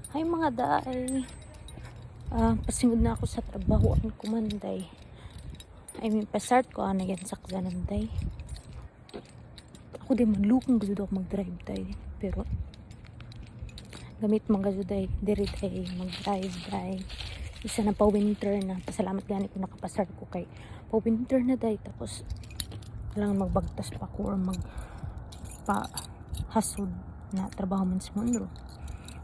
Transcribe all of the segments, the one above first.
Hi mga day. Pasingod na ako sa trabaho ang kumanday. Pa-start ko ana yan sa ksananday. Ako din manlukong gusto ako mag-drive day. Pero gamit mga gusto day, diri day mag-drive day. Isa na pa winter na. Pasalamat gani ko nakapasar ko kay pa winter na day. Tapos lang magbagtas pa ko or hasod na trabaho man sa mundo.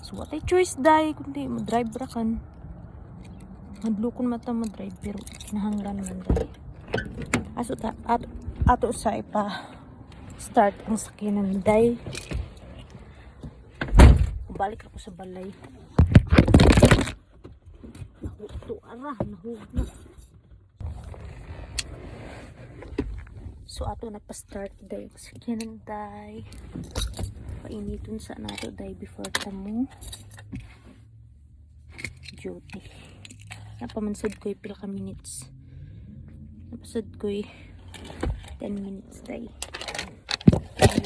So what I choice day kundi mo drive ra kan. Madlukon mata mo drive pero nahanglan man day. Ato sa ipa start ang sakyanan day. Balik ako sa balay. Nahulog na. So ato nagpa-start day sakyanan day. Painiton sa nato day before tamo duty. Napamansad ko pila ka minutes. Napasad ko 10 minutes day.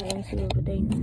Ayan siguro day na.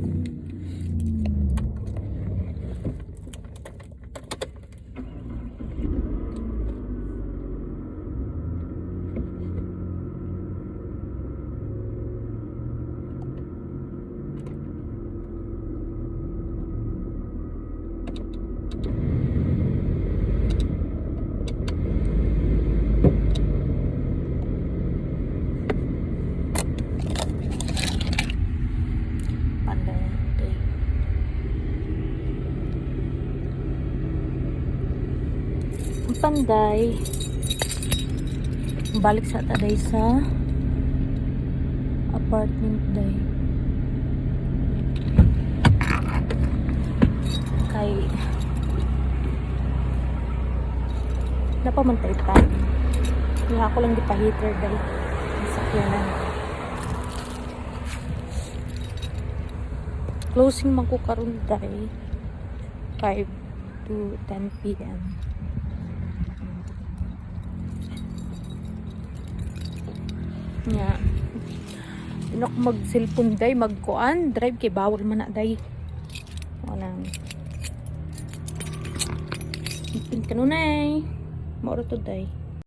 Panday balik sa taday sa apartment day kay napamantay pa yung ako lang di pa heater day sakyanan closing man ko karon day 5 to 10 PM. Nya tinok mag cellphone day magkuan drive kay bawal man na day wala ipin kanunay moro to day